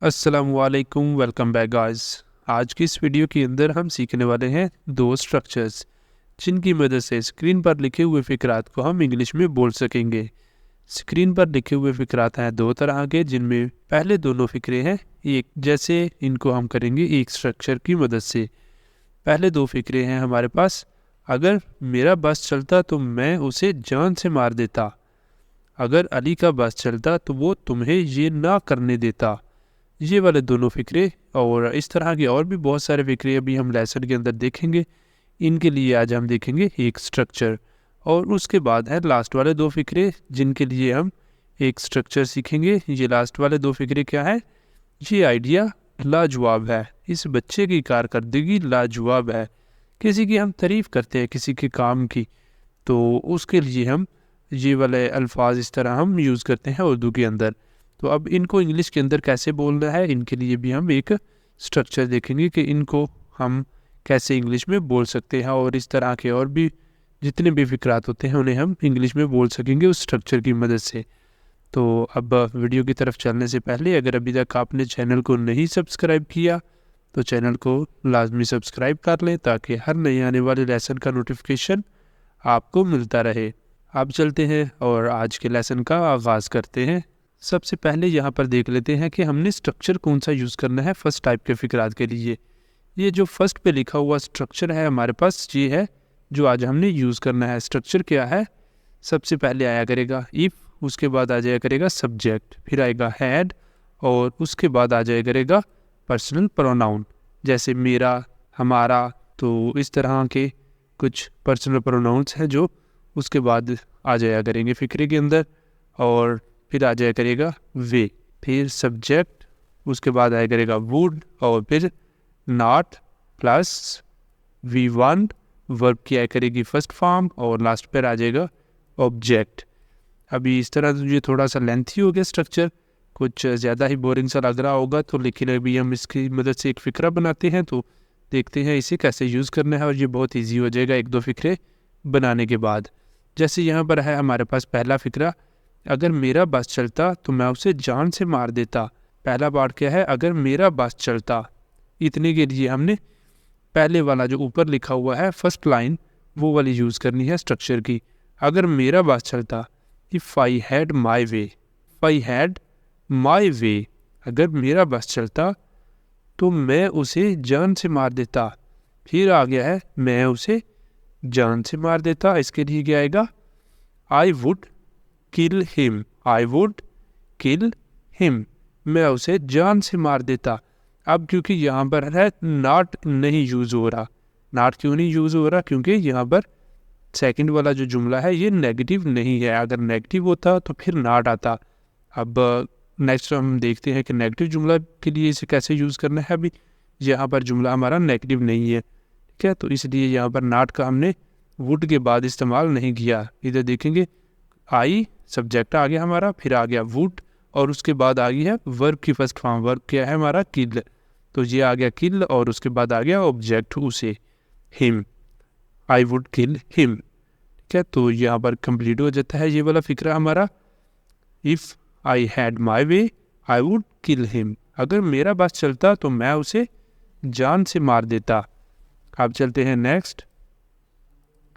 अस्सलामुअलैकुम, welcome back guys. आज की इस वीडियो के अंदर हम सीखने वाले हैं दो स्ट्रक्चर्स जिनकी मदद से स्क्रीन पर लिखे हुए फ़िक्रात को हम इंग्लिश में बोल सकेंगे। स्क्रीन पर लिखे हुए फ़िक्रात हैं दो तरह के, जिनमें पहले दोनों फ़िक्रे हैं एक जैसे। इनको हम करेंगे एक स्ट्रक्चर की मदद से। पहले दो फ़िक्रे हैं हमारे पास। अगर मेरा बस चलता तो मैं उसे जान से मार देता। अगर अली का बस चलता तो वो तुम्हें ये ना करने देता। ये वाले दोनों फ़िक्रे और इस तरह के और भी बहुत सारे फ़िक्रे अभी हम लेसन के अंदर देखेंगे। इनके लिए आज हम देखेंगे एक स्ट्रक्चर, और उसके बाद है लास्ट वाले दो फ़िक्रे जिनके लिए हम एक स्ट्रक्चर सीखेंगे। ये लास्ट वाले दो फ़िक्रे क्या है? ये आइडिया लाजवाब है, इस बच्चे की कारकर्दगी लाजवाब है। किसी की हम तारीफ़ करते हैं किसी के काम की, तो उसके लिए हम ये वाले अल्फाज इस तरह हम यूज़ करते हैं उर्दू के अंदर। तो अब इनको इंग्लिश के अंदर कैसे बोलना है, इनके लिए भी हम एक स्ट्रक्चर देखेंगे कि इनको हम कैसे इंग्लिश में बोल सकते हैं, और इस तरह के और भी जितने भी फ़िक्रात होते हैं उन्हें हम इंग्लिश में बोल सकेंगे उस स्ट्रक्चर की मदद से। तो अब वीडियो की तरफ चलने से पहले अगर अभी तक आपने चैनल को नहीं सब्सक्राइब किया तो चैनल को लाजमी सब्सक्राइब कर लें ताकि हर नए आने वाले लेसन का नोटिफिकेशन आपको मिलता रहे। अब चलते हैं और आज के लेसन का आगाज़ करते हैं। सबसे पहले यहाँ पर देख लेते हैं कि हमने स्ट्रक्चर कौन सा यूज़ करना है फर्स्ट टाइप के फ़िक्रात के लिए। ये जो फर्स्ट पे लिखा हुआ स्ट्रक्चर है हमारे पास, ये है जो आज हमने यूज़ करना है। स्ट्रक्चर क्या है? सबसे पहले आया करेगा इफ़, उसके बाद आ जाया करेगा सब्जेक्ट, फिर आएगा हैड, और उसके बाद आ जाया करेगा पर्सनल प्रोनाउन जैसे मेरा, हमारा। तो इस तरह के कुछ पर्सनल प्रोनाउंस हैं जो उसके बाद आ जाया करेंगे फ़िक्रे के अंदर। और फिर आ जाया करेगा वे, फिर सब्जेक्ट, उसके बाद आया करेगा वुड, और फिर नॉट प्लस V1 वर्ब की आया करेगी फर्स्ट फॉर्म, और लास्ट पर आ जाएगा ऑब्जेक्ट। अभी इस तरह तो ये थोड़ा सा लेंथी हो गया स्ट्रक्चर, कुछ ज़्यादा ही बोरिंग सा लग रहा होगा, तो लेकिन अभी हम इसकी मदद से एक फ़िक्रा बनाते हैं, तो देखते हैं इसे कैसे यूज़ करना है, और ये बहुत ईजी हो जाएगा एक दो फ़िक्रे बनाने के बाद। जैसे यहाँ पर है हमारे पास पहला फ़िक्रा, अगर मेरा बस चलता तो मैं उसे जान से मार देता। पहला पार्ट क्या है? अगर मेरा बस चलता। इतने के लिए हमने पहले वाला जो ऊपर लिखा हुआ है फर्स्ट लाइन, वो वाली यूज़ करनी है स्ट्रक्चर की। अगर मेरा बस चलता, if I had my way, I had my way, अगर मेरा बस चलता तो मैं उसे जान से मार देता। फिर आ गया है मैं उसे जान से मार देता, इसके लिए क्या आएगा? I would kill him, I would kill him, मैं उसे जान से मार देता। अब क्योंकि यहाँ पर है नॉट नहीं यूज़ हो रहा। नॉट क्यों नहीं यूज़ हो रहा? क्योंकि यहाँ पर सेकंड वाला जो जुमला है ये नेगेटिव नहीं है। अगर नेगेटिव होता तो फिर नॉट आता। अब नेक्स्ट हम देखते हैं कि नेगेटिव जुमला के लिए इसे कैसे यूज़ करना है। अभी यहाँ पर जुमला हमारा नेगेटिव नहीं है, ठीक है, तो इसलिए यहाँ पर नॉट का हमने वुड के बाद इस्तेमाल नहीं किया। इधर देखेंगे आई सब्जेक्ट आ गया हमारा, फिर आ गया वुड, और उसके बाद आ गई है वर्ब की फर्स्ट फॉर्म। वर्ब क्या है हमारा? किल, तो ये आ गया किल, और उसके बाद आ गया ऑब्जेक्ट उसे, him, I would kill him, ठीक है। तो यहाँ पर कंप्लीट हो जाता है ये वाला फ़िक्रा हमारा। If I had my way I would kill him, अगर मेरा बस चलता तो मैं उसे जान से मार देता। अब चलते हैं नेक्स्ट,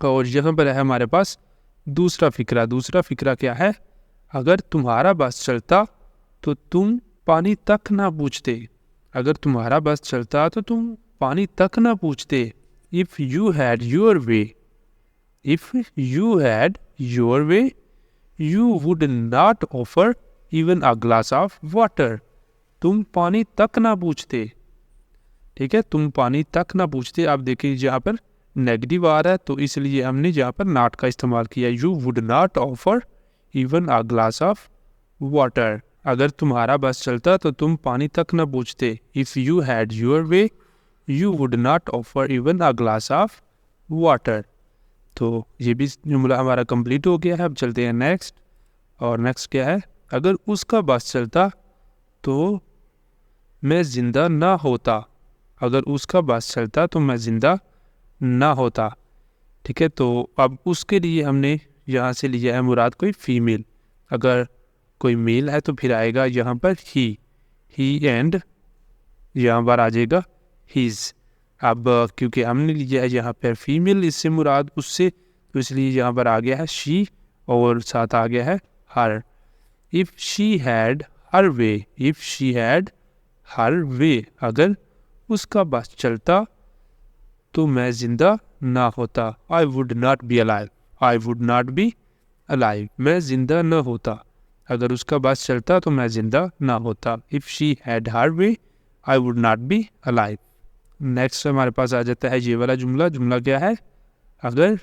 और यहाँ पर है हमारे पास दूसरा फ़िक्रा। दूसरा फ़िक्रा क्या है? अगर तुम्हारा बस चलता तो तुम पानी तक ना पूछते। अगर तुम्हारा बस चलता तो तुम पानी तक ना पूछते। If you had your way, if you had your way you would not offer even a glass of water, तुम पानी तक ना पूछते, ठीक है, तुम पानी तक ना पूछते। आप देखिए यहाँ पर नेगेटिव आ रहा है, तो इसलिए हमने यहाँ पर नॉट का इस्तेमाल किया। You would not offer even a glass of water, अगर तुम्हारा बस चलता तो तुम पानी तक ना पूछते। If you had your way you would not offer even a glass of water. तो ये भी जुमला हमारा कंप्लीट हो गया है। अब चलते हैं नेक्स्ट, और नेक्स्ट क्या है? अगर उसका बस चलता तो मैं ज़िंदा ना होता। अगर उसका बस चलता तो मैं ज़िंदा ना होता, ठीक है। तो अब उसके लिए हमने यहाँ से लिया है मुराद कोई फ़ीमेल। अगर कोई मेल है तो फिर आएगा यहाँ पर ही, ही एंड, यहाँ पर आ जाएगा हीज़। अब क्योंकि हमने लिया है यहाँ पर फीमेल, इससे मुराद उससे, तो इसलिए यहाँ पर आ गया है शी और साथ आ गया है her. If she had her way, if she had her way, अगर उसका बस चलता तो मैं जिंदा ना होता। I would not be alive, I would not be alive, मैं जिंदा न होता। अगर उसका बस चलता तो मैं जिंदा ना होता। If she had her way I would not be alive. Next हमारे पास आ जाता है ये वाला जुमला। जुमला क्या है? अगर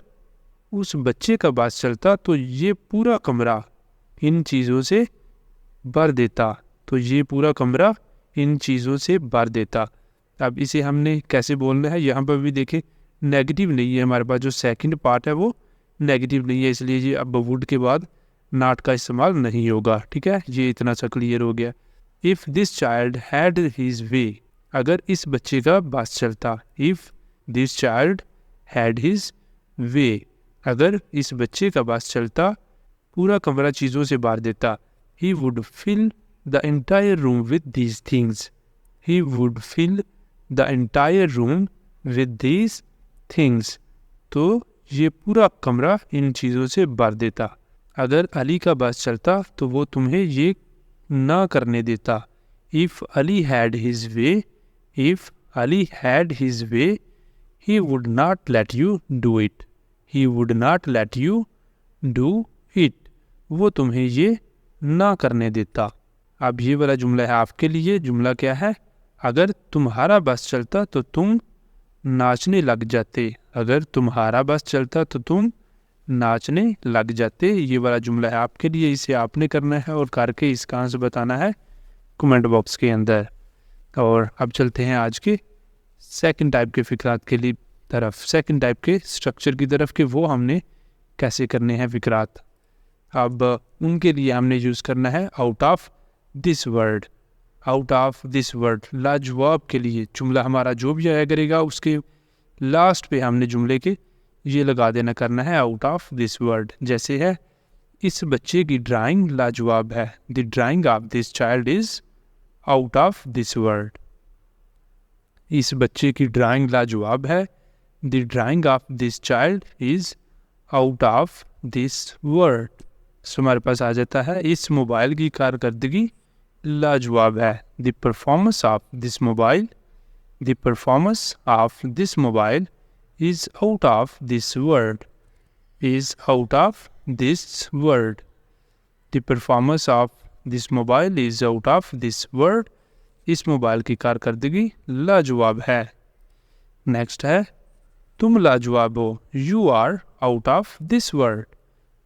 उस बच्चे का बस चलता तो ये पूरा कमरा इन चीज़ों से भर देता, तो ये पूरा कमरा इन चीज़ों से भर देता। अब इसे हमने कैसे बोलना है, यहाँ पर भी देखें नेगेटिव नहीं है हमारे पास, जो सेकंड पार्ट है वो नेगेटिव नहीं है, इसलिए ये अब वुड के बाद नॉट का इस्तेमाल नहीं होगा। ठीक है, ये इतना सा क्लियर हो गया। If this child had his way, अगर इस बच्चे का बस चलता। If this child had his way, अगर इस बच्चे का बस चलता पूरा कमरा चीज़ों से भर देता। He would fill the entire room with these things, he would fill the entire room with these things, तो ये पूरा कमरा इन चीज़ों से भर देता। अगर अली का बस चलता तो वो तुम्हें ये ना करने देता। If Ali had his way, if Ali had his way, he would not let you do it, he would not let you do it, वो तुम्हें ये ना करने देता। अब ये वाला जुमला है आपके लिए। जुमला क्या है? अगर तुम्हारा बस चलता तो तुम नाचने लग जाते, अगर तुम्हारा बस चलता तो तुम नाचने लग जाते। ये वाला जुमला है आपके लिए, इसे आपने करना है और करके इसका आंसर बताना है कमेंट बॉक्स के अंदर। और अब चलते हैं आज के सेकंड टाइप के फिक्रात के लिए तरफ, सेकंड टाइप के स्ट्रक्चर की तरफ कि वो हमने कैसे करने हैं फिक्रात। अब उनके लिए हमने यूज़ करना है out of this word, out of this word. लाजवाब के लिए जुमला हमारा जो भी आया करेगा उसके लास्ट पे हमने जुमले के ये लगा देना करना है आउट ऑफ दिस वर्ड। जैसे है, इस बच्चे की ड्राइंग लाजवाब है, the drawing of this child is out of this world. इस बच्चे की ड्राइंग लाजवाब है, the drawing of this child is out of this world. So हमारे पास आ जाता है, इस मोबाइल की कारकर्दगी लाजवाब है, the performance of this mobile, the performance of this mobile is out of this world, is out of this world. The performance of this mobile is out of this world. इस mobile की कारकर्दगी लाजवाब है। Next है, तुम लाजवाब हो, you are out of this world,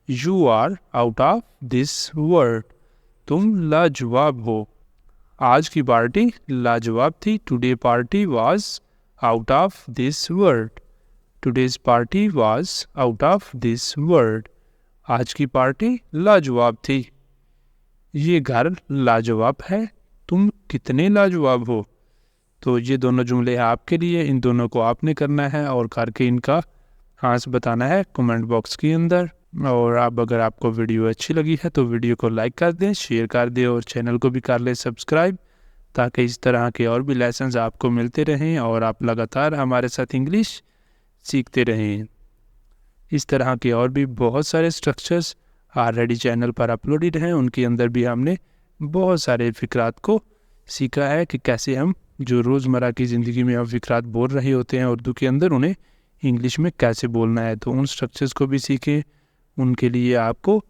you are out of this world. तुम लाजवाब हो। आज की पार्टी लाजवाब थी, today party was out of this world. Today's party was out of this world. आज की पार्टी लाजवाब थी। ये घर लाजवाब है, तुम कितने लाजवाब हो। तो ये दोनों जुमले आपके लिए, इन दोनों को आपने करना है और करके इनका आंसर बताना है कमेंट बॉक्स के अंदर। और आप अगर आपको वीडियो अच्छी लगी है तो वीडियो को लाइक कर दें, शेयर कर दें और चैनल को भी कर लें सब्सक्राइब, ताकि इस तरह के और भी लेसन्स आपको मिलते रहें और आप लगातार हमारे साथ इंग्लिश सीखते रहें। इस तरह के और भी बहुत सारे स्ट्रक्चर्स ऑलरेडी चैनल पर अपलोडेड हैं, उनके अंदर भी हमने बहुत सारे फ़िक्रात को सीखा है कि कैसे हम जो रोज़मर्रा की ज़िंदगी में हम फ़िक्रात बोल रहे होते हैं उर्दू के अंदर, उन्हें इंग्लिश में कैसे बोलना है। तो उन स्ट्रक्चर्स को भी सीखें। उनके लिए आपको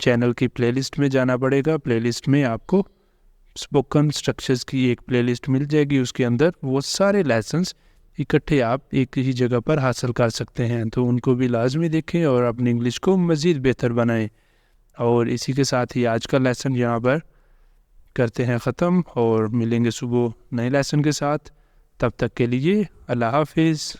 चैनल की प्लेलिस्ट में जाना पड़ेगा। प्लेलिस्ट में आपको स्पोकन स्ट्रक्चर्स की एक प्लेलिस्ट मिल जाएगी, उसके अंदर वो सारे लेसन्स इकट्ठे आप एक ही जगह पर हासिल कर सकते हैं। तो उनको भी लाजमी देखें और अपनी इंग्लिश को मज़ीद बेहतर बनाएं। और इसी के साथ ही आज का लेसन यहाँ पर करते हैं ख़त्म और मिलेंगे सुबह नए लेसन के साथ। तब तक के लिए अल्लाह हाफिज़।